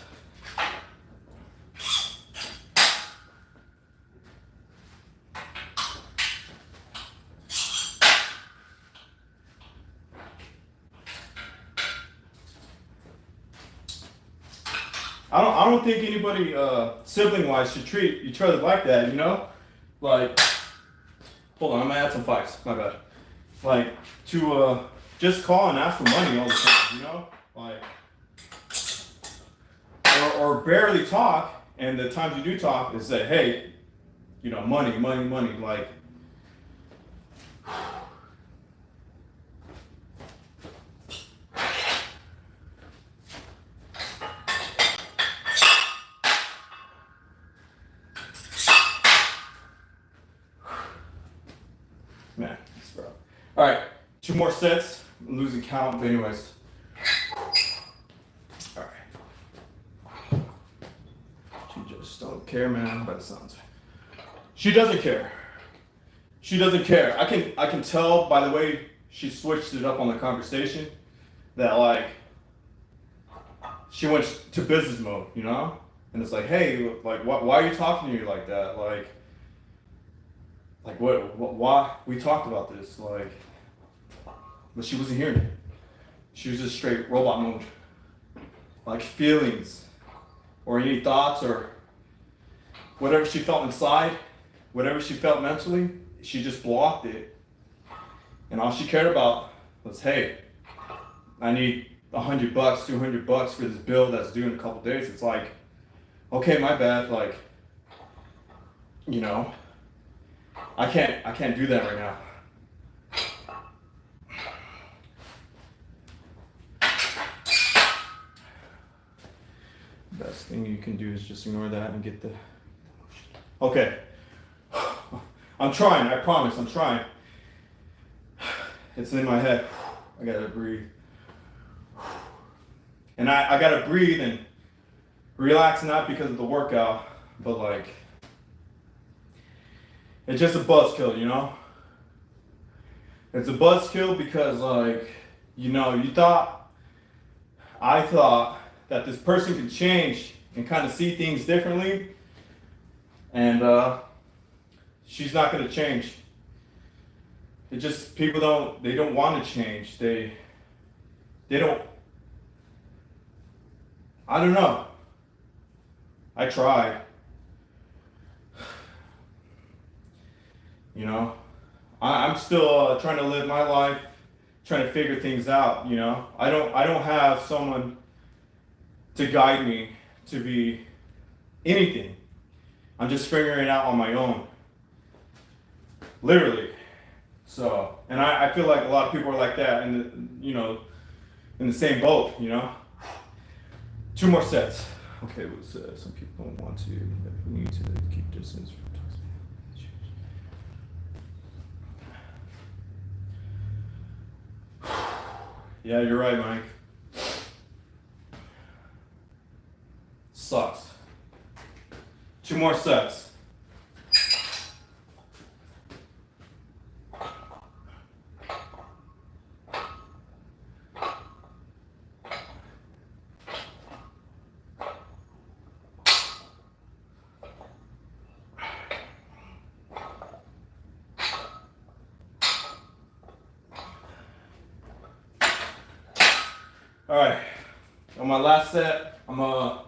I don't think anybody sibling wise should treat each other like that, you know? Like, hold on, I'm gonna add some fights, my bad. Like to just call and ask for money all the time, you know? Like, or barely talk, and the times you do talk is say, hey, you know, money, like. Man, it's rough. All right, 2 more sets. I'm losing count, but anyways. All right. She just don't care, man, by the sounds. She doesn't care. She doesn't care. I can tell by the way she switched it up on the conversation that like she went to business mode, you know? And it's like, hey, like why are you talking to me like that? Like what why we talked about this, like, but she wasn't hearing it. She was just straight robot mode. Like feelings or any thoughts or whatever she felt inside, whatever she felt mentally, she just blocked it. And all she cared about was, hey, I need $100, $200 for this bill that's due in a couple days. It's like, okay, my bad. Like, you know, I can't do that right now. Best thing you can do is just ignore that and get the okay. I'm trying, I promise, I'm trying. It's in my head. I gotta breathe. And I gotta breathe and relax, not because of the workout, but like, it's just a buzzkill, you know? It's a buzzkill because, like, you know, I thought that this person could change and kind of see things differently, and she's not gonna change. It just, people don't want to change. They don't, I don't know. I tried. You know, I'm still trying to live my life, trying to figure things out. You know, I don't have someone to guide me to be anything. I'm just figuring it out on my own, literally. So, and I feel like a lot of people are like that, in the same boat. You know, 2 more sets. Okay, some people don't want to. We need to keep distance from toxic. Yeah, you're right, Mike. Sucks. 2 more sets. All right, on my last set, I'm gonna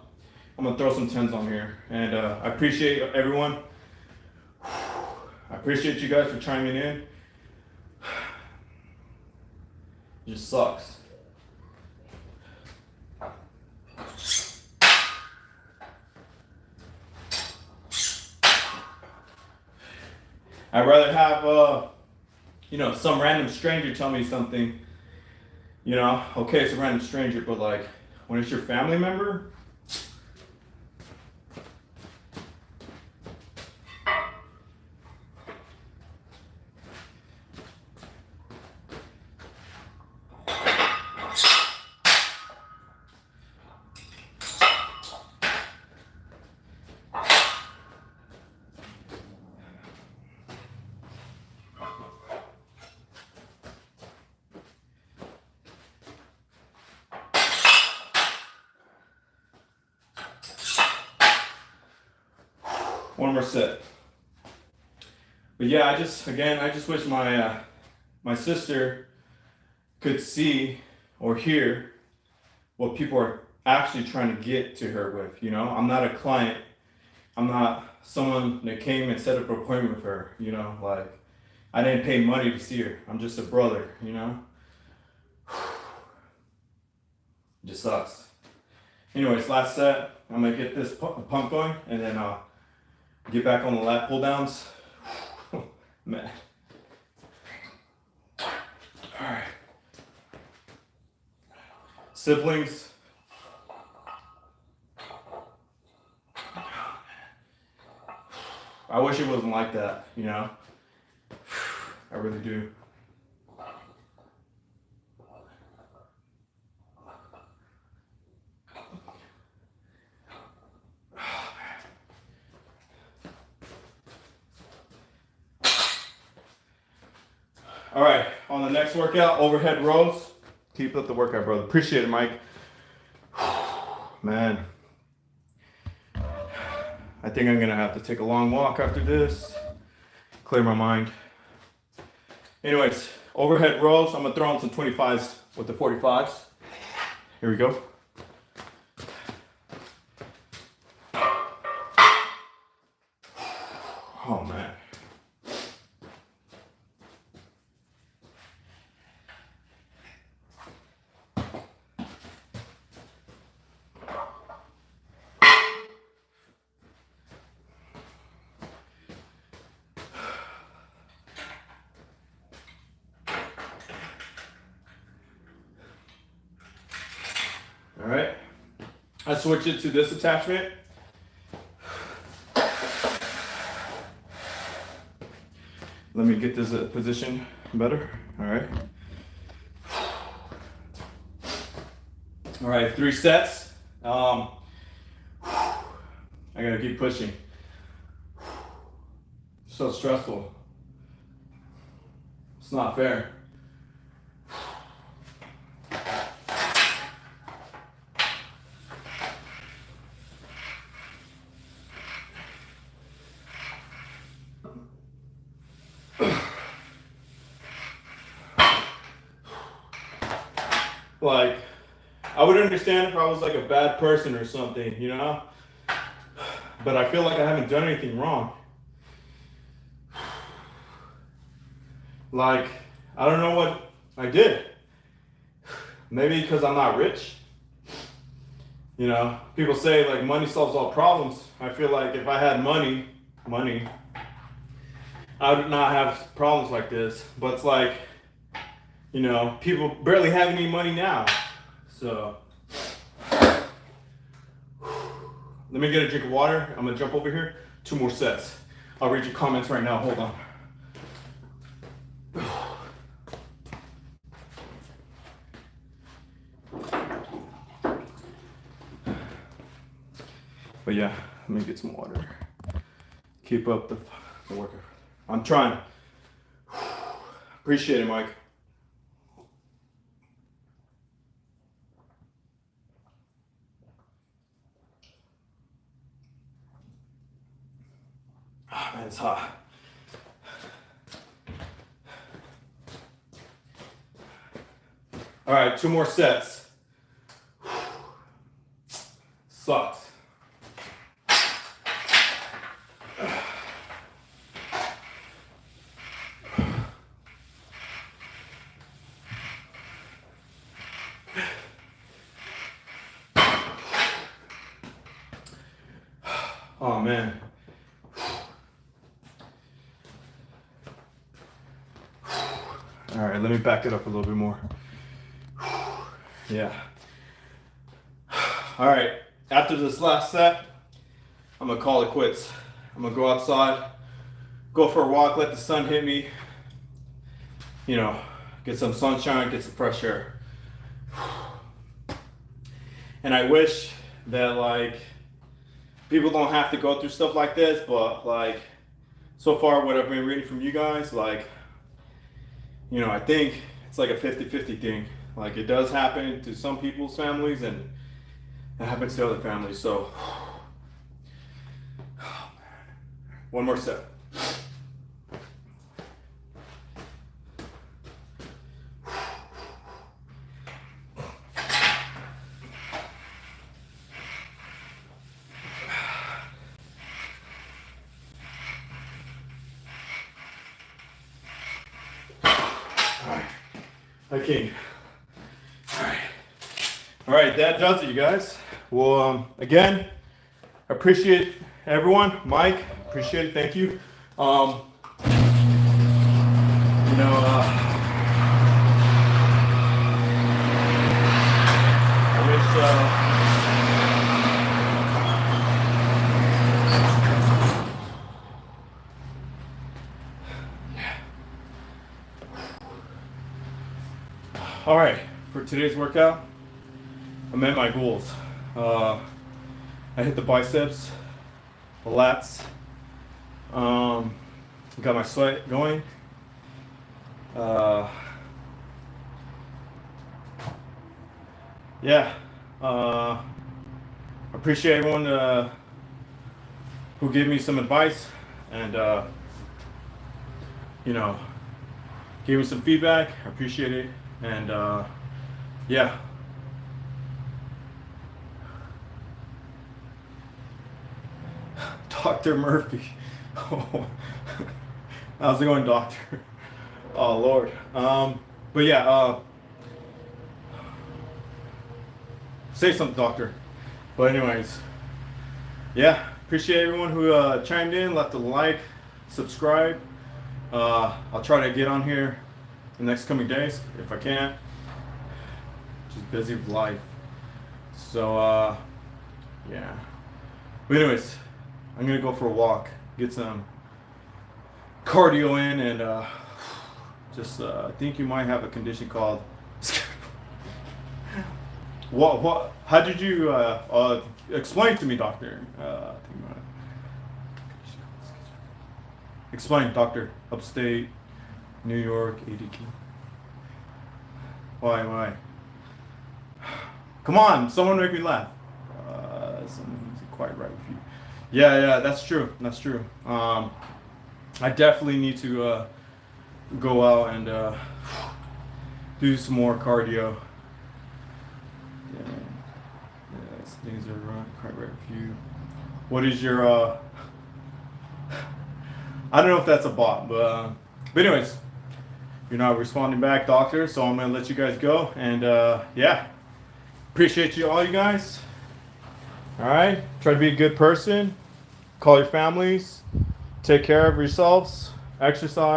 throw some 10s on here, and I appreciate everyone. I appreciate you guys for chiming in. It just sucks. I'd rather have some random stranger tell me something. You know, okay, it's a random stranger, but like, when it's your family member, one more set. But yeah, I just wish my sister could see or hear what people are actually trying to get to her with. You know, I'm not a client. I'm not someone that came and set up an appointment with her. You know, like, I didn't pay money to see her. I'm just a brother. You know, it just sucks. Anyways, last set. I'm gonna get this pump going, and then get back on the lat pull downs. Man. Alright. Siblings. I wish it wasn't like that, you know? I really do. All right, on the next workout, overhead rows. Keep up the workout, brother. Appreciate it, Mike. Man, I think I'm gonna have to take a long walk after this, clear my mind. Anyways, overhead rows. I'm gonna throw on some 25s with the 45s. Here we go. Oh man. All right. I switch it to this attachment. Let me get this position better. All right. All right, 3 sets. I gotta keep pushing. So stressful. It's not fair. Like, I would understand if I was like a bad person or something, you know? But I feel like I haven't done anything wrong. Like, I don't know what I did. Maybe because I'm not rich. You know, people say like money solves all problems. I feel like if I had money, I would not have problems like this. But it's like, you know, people barely have any money now. So, let me get a drink of water. I'm gonna jump over here. 2 more sets. I'll read your comments right now. Hold on. But yeah, let me get some water. Keep up the workout. I'm trying. Appreciate it, Mike. Oh, man, it's hot. All right, 2 more sets. Sucks. Oh man. All right, let me back it up a little bit more. Yeah. All right, after this last set, I'm gonna call it quits. I'm gonna go outside, go for a walk, let the sun hit me, you know, get some sunshine, get some fresh air. And I wish that like people don't have to go through stuff like this, but like so far what I've been reading from you guys, like, you know, I think it's like a 50-50 thing. Like it does happen to some people's families and it happens to other families. So, one more set. Okay. All right, that does it, you guys. Well, again, appreciate everyone. Mike, appreciate it. Thank you. You know, I wish. All right, for today's workout, I met my goals. I hit the biceps, the lats, got my sweat going. Yeah, appreciate everyone who gave me some advice and you know, gave me some feedback. I appreciate it. And yeah. Dr. Murphy. Oh. How's it going, doctor? Oh Lord. But yeah, say something, doctor. But anyways, yeah, appreciate everyone who chimed in, left a like, subscribe. I'll try to get on here the next coming days if I can. Just busy with life. So yeah. But anyways, I'm gonna go for a walk, get some cardio in, and just I think you might have a condition called. What? How did you explain to me, doctor? Explain, doctor. Upstate, New York, ADK. Why? Come on, someone make me laugh. Something's quite right with you. Yeah, that's true. That's true. I definitely need to go out and do some more cardio. Yeah, things are quite right with you. What is your I don't know if that's a bot, but anyways, you're not responding back, doctor. So I'm gonna let you guys go, and yeah, appreciate you all, you guys. All right, try to be a good person. Call your families. Take care of yourselves. Exercise.